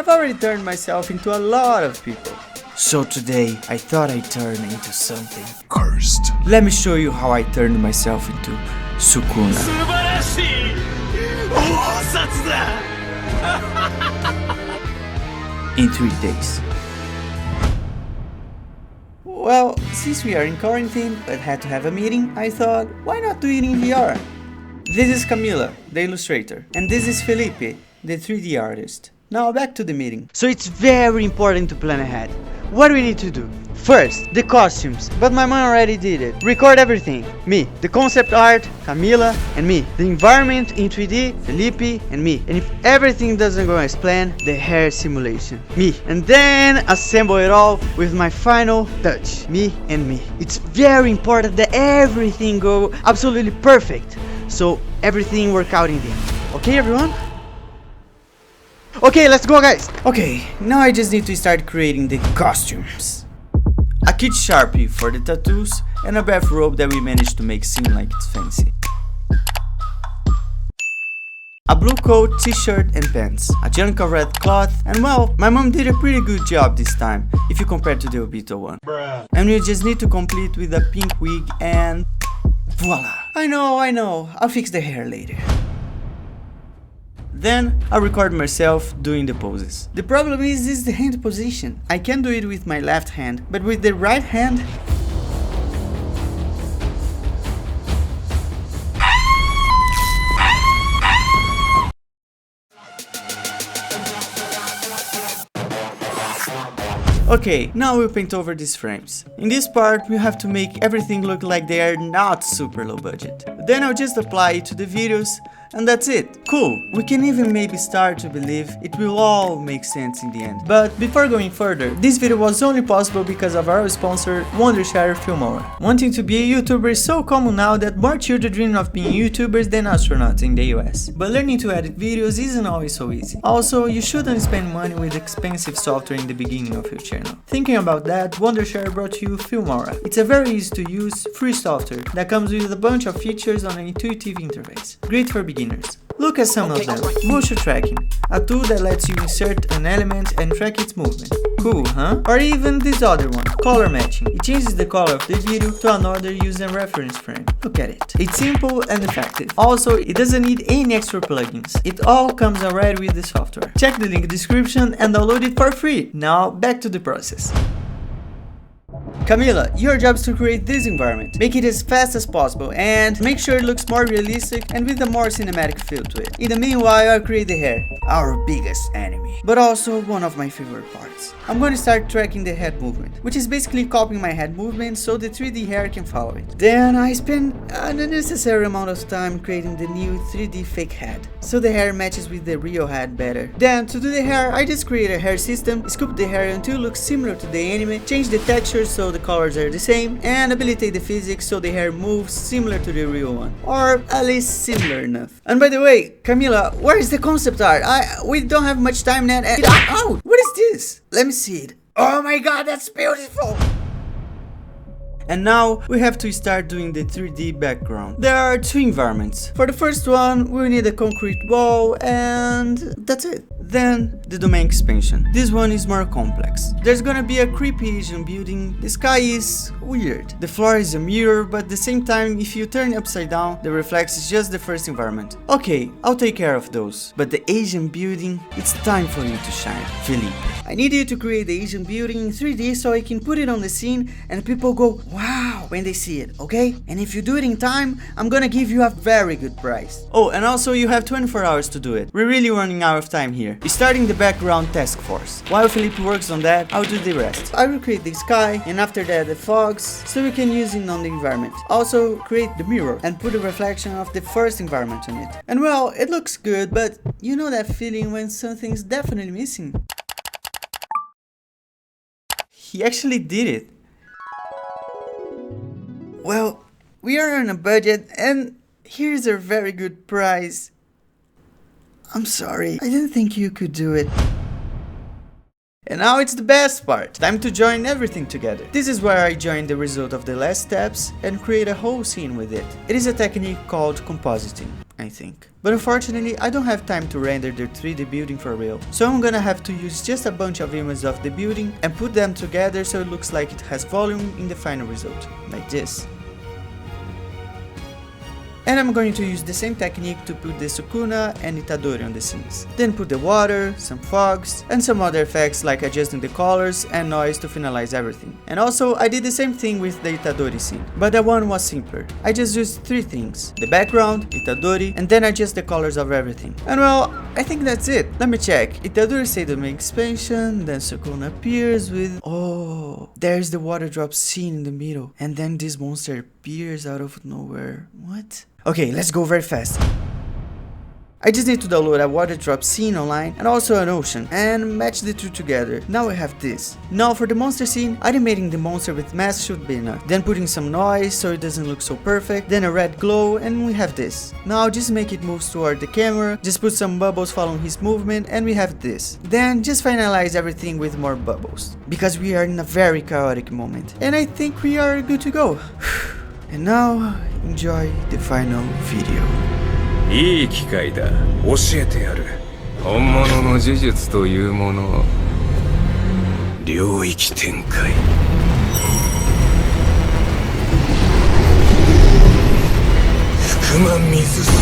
I've already turned myself into a lot of people. So today, I thought I'd turn into something cursed. Let me show you how I turned myself into Sukuna. In 3 days. Well, since we are in quarantine but had to have a meeting, I thought, why not do it in VR? This is Camila, the illustrator, and this is Felipe, the 3D artist. Now back to the meeting. So it's very important to plan ahead. What do we need to do? First, the costumes, but my mom already did it. Record everything. Me, the concept art, Camila, and me. The environment in 3D, Felipe, and me. And if everything doesn't go as planned, the hair simulation, me. And then assemble it all with my final touch, me and me. It's very important that everything go absolutely perfect, so everything work out in the end. Okay, everyone? Okay, let's go, guys! Okay, now I just need to start creating the costumes. A kid Sharpie for the tattoos and a bathrobe that we managed to make seem like it's fancy. A blue coat, t-shirt and pants, a Janka red cloth, and well, my mom did a pretty good job this time, if you compare to the Obito one. Bruh. And we just need to complete with a pink wig and voila! I know, I'll fix the hair later. Then I'll record myself doing the poses. The problem is the hand position. I can do it with my left hand, but with the right hand... Okay, now we'll paint over these frames. In this part, we have to make everything look like they are not super low budget. Then I'll just apply it to the videos, and that's it. Cool, we can even maybe start to believe it will all make sense in the end. But before going further, this video was only possible because of our sponsor, Wondershare Filmora. Wanting to be a YouTuber is so common now that more children dream of being YouTubers than astronauts in the US. But learning to edit videos isn't always so easy. Also, you shouldn't spend money with expensive software in the beginning of your channel. Thinking about that, Wondershare brought you Filmora. It's a very easy to use, free software that comes with a bunch of features on an intuitive interface. Great for beginners. Look at some of them. Motion tracking, a tool that lets you insert an element and track its movement. Cool, huh? Or even this other one, color matching. It changes the color of the video to another user reference frame. Look at it. It's simple and effective. Also, it doesn't need any extra plugins. It all comes already with the software. Check the link in the description and download it for free. Now back to the process. Camila, your job is to create this environment. Make it as fast as possible and make sure it looks more realistic and with a more cinematic feel to it. In the meanwhile, I'll create the hair, our biggest enemy, but also one of my favorite parts. I'm going to start tracking the head movement, which is basically copying my head movement so the 3D hair can follow it. Then I spend an unnecessary amount of time creating the new 3D fake head, so the hair matches with the real head better. Then to do the hair, I just create a hair system, sculpt the hair until it looks similar to the anime, change the texture so the colors are the same, and habilitate the physics so the hair moves similar to the real one, or at least similar enough. And by the way, Camila, where is the concept art? We don't have much time now. Oh, what is this? Let me see it. Oh my god, that's beautiful! And now we have to start doing the 3D background. There are 2 environments. For the first one, we need a concrete wall and that's it. Then the domain expansion. This one is more complex. There's gonna be a creepy Asian building. The sky is weird. The floor is a mirror, but at the same time, if you turn it upside down, the reflex is just the first environment. Okay, I'll take care of those. But the Asian building, it's time for you to shine, Felipe. I need you to create the Asian building in 3D so I can put it on the scene and people go, wow, when they see it, okay? And if you do it in time, I'm gonna give you a very good price. Oh, and also you have 24 hours to do it. We're really running out of time here. Starting the background task force. While Felipe works on that, I'll do the rest. I will create the sky and after that the fogs so we can use it on the environment. Also create the mirror and put a reflection of the first environment on it. And well, it looks good, but you know that feeling when something's definitely missing? He actually did it. Well, we are on a budget and here's a very good price. I'm sorry, I didn't think you could do it. And now it's the best part. Time to join everything together. This is where I join the result of the last steps and create a whole scene with it. It is a technique called compositing. I think. But unfortunately, I don't have time to render the 3D building for real. So I'm gonna have to use just a bunch of images of the building and put them together so it looks like it has volume in the final result, like this. And I'm going to use the same technique to put the Sukuna and Itadori on the scenes. Then put the water, some fogs, and some other effects like adjusting the colors and noise to finalize everything. And also, I did the same thing with the Itadori scene, but that one was simpler. I just used 3 things: the background, Itadori, and then adjust the colors of everything. And well, I think that's it. Let me check. Itadori said to make expansion, then Sukuna appears with... Oh, there's the water drop scene in the middle, and then this monster appears out of nowhere. What? Okay, let's go very fast. I just need to download a water drop scene online and also an ocean and match the two together. Now I have this. Now for the monster scene, animating the monster with mask should be enough. Then putting some noise so it doesn't look so perfect. Then a red glow and we have this. Now just make it move toward the camera. Just put some bubbles following his movement and we have this. Then just finalize everything with more bubbles. Because we are in a very chaotic moment. And I think we are good to go. And now, enjoy the final video. いい機会だ。教えてやる。本物の呪術というものを領域展開。福間水す